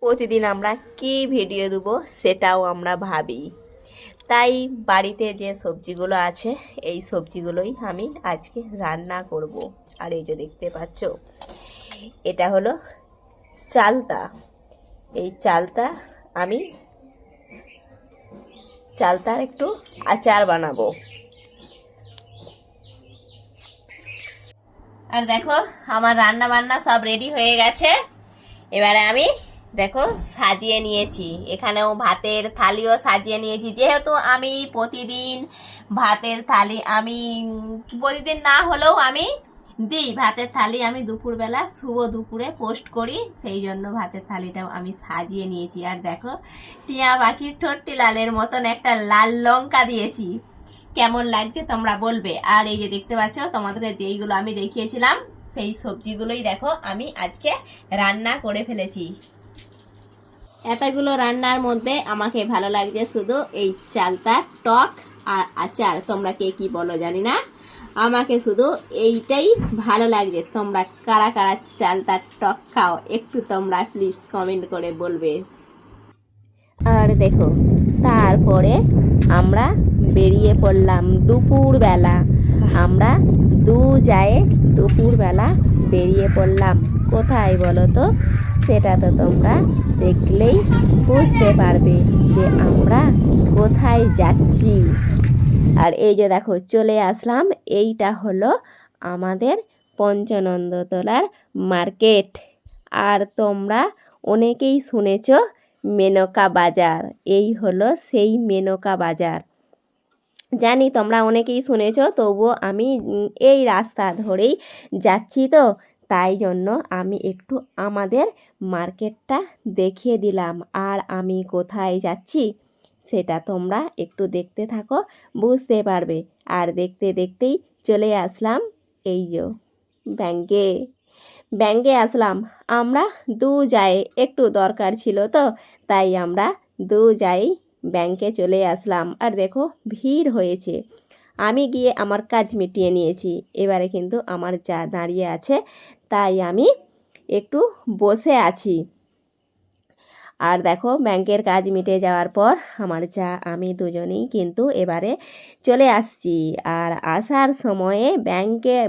প্রতিদিন আমরা কি ভিডিও দেব সেটাও আমরা ভাবি। তাই বাড়িতে যে সবজিগুলো আছে এই সবজিগুলোই আমি আজকে রান্না করব। আর এই যে দেখতে পাচ্ছ, এটা হলো চালতা। এই চালতা আমি চালতার একটু আচার বানাবো। আর দেখো আমার রান্না বান্না সব রেডি হয়ে গেছে। এবারে আমি দেখো সাজিয়ে নিয়েছি, এখানেও ভাতের থালিও সাজিয়ে নিয়েছি। যেহেতু আমি প্রতিদিন ভাতের থালি আমি প্রতিদিন না হলেও আমি দিই ভাতের থালি, আমি দুপুরবেলা শুভ দুপুরে পোস্ট করি, সেই জন্য ভাতের থালিটাও আমি সাজিয়ে নিয়েছি। আর দেখো টিয়া পাখির ঠোঁটটি লালের মতন একটা লাল লঙ্কা দিয়েছি, কেমন লাগছে তোমরা বলবে। আর এই যে দেখতে পাচ্ছ তোমাদের যেইগুলো আমি দেখিয়েছিলাম সেই সবজিগুলোই দেখো আমি আজকে রান্না করে ফেলেছি। এতগুলো রান্নার মধ্যে আমাকে ভালো লাগছে শুধু এই চালতা টক আর আচার। তোমরা কে কি বলো জানি না, আমাকে শুধু এইটাই ভালো লাগছে। তোমরা কারা কারা চালতা টক খাও একটু তোমরা প্লিজ কমেন্ট করে বলবে। আর দেখো তারপরে আমরা বেরিয়ে পড়লাম দুপুরবেলা। আমরা দুপুরবেলা বেরিয়ে পড়লাম। কোথায় বলো তো? সেটা তো তোমরা দেখলেই বুঝতে পারবে যে আমরা কোথায় যাচ্ছি। আর এই যে দেখো চলে আসলাম, এইটা হলো আমাদের পঞ্চনন্দতলার মার্কেট। আর তোমরা অনেকেই শুনেছ মেনকা বাজার, এই হলো সেই মেনকা বাজার। জানি তোমরা অনেকেই শুনেছ, তবুও আমি এই রাস্তা ধরেই যাচ্ছি, তো তাই জন্য আমি একটু আমাদের মার্কেটটা দেখিয়ে দিলাম। আর আমি কোথায় যাচ্ছি সেটা তোমরা একটু দেখতে থাকো, বুঝতে পারবে। আর দেখতে দেখতেই চলে আসলাম এই যে ব্যাংকে আসলাম। আমরা যাই একটু দরকার ছিল, তো তাই আমরা যাই ব্যাংকে চলে আসলাম। আর দেখো ভিড় হয়েছে, আমি গিয়ে আমার কাজ মিটিয়ে নিয়েছি। এবারে কিন্তু আমার যা দাঁড়িয়ে আছে, তাই আমি একটু বসে আছি। আর দেখো ব্যাংকের কাজ মিটে যাওয়ার পর আমার যা আমি দুজনেই কিন্তু এবারে চলে আসছি। আর আসার সময়ে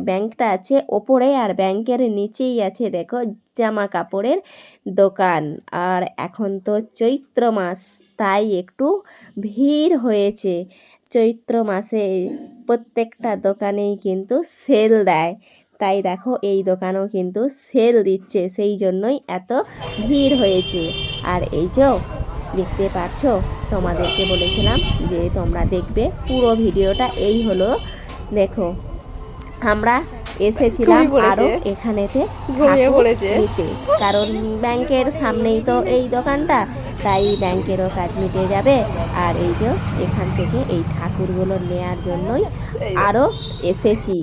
ব্যাংকটা আছে ওপরে, আর ব্যাংকের নিচেই আছে দেখো জামা কাপড়ের দোকান। আর এখন তো চৈত্র মাস, তাই একটু ভিড় হয়েছে। চৈত্র মাসে প্রত্যেকটা দোকানেই কিন্তু সেল দেয়, তাই দেখো এই দোকানও কিন্তু সেল দিচ্ছে, সেই জন্যই এত ভিড় হয়েছে। আর এই যে দেখতে পাচ্ছো, তোমাদেরকে বলেছিলাম যে তোমরা দেখবে পুরো ভিডিওটা। এই হলো দেখো আমরা এসেছিলাম আরও এখানেতে নিতে, কারণ ব্যাংকের সামনেই তো এই দোকানটা, তাই ব্যাংকেরও কাজ মিটে যাবে। আর এই যে এখান থেকে এই ঠাকুরগুলো নেয়ার জন্যই আরও এসেছি।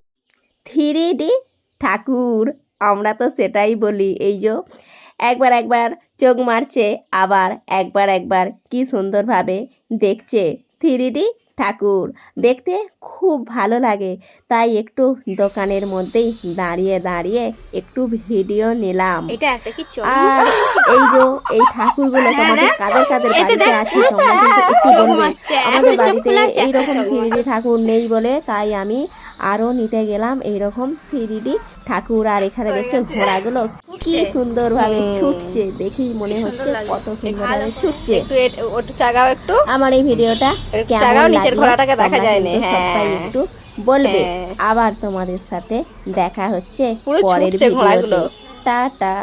3D ঠাকুর, আমরা তো সেটাই বলি। এই যে একবার চোখ মারছে, আবার একবার কি সুন্দরভাবে দেখছে। 3D ঠাকুর দেখতে খুব ভালো লাগে, তাই একটু দোকানের মধ্যেই দাঁড়িয়ে একটু ভিডিও নিলাম। আর এই যে এই ঠাকুরগুলো তোমাদের কাদের বাড়িতে আছে তোমরা কিন্তু একটু বলবে। আমাদের বাড়িতে এইরকম 3D ঠাকুর নেই বলে তাই আমি আরও নিতে গেলাম এইরকম 3D ঠাকুর। আর এখানে দেখছো ঘোড়াগুলো কি সুন্দরভাবে ছুটছে, দেখেই মনে হচ্ছে কত সুন্দরভাবে ছুটছে। আমার এই ভিডিওটা কেমন লাগলো সবাই একটু বলবে। আবার তোমাদের সাথে দেখা হচ্ছে পরের ভিডিওতে। টাটা।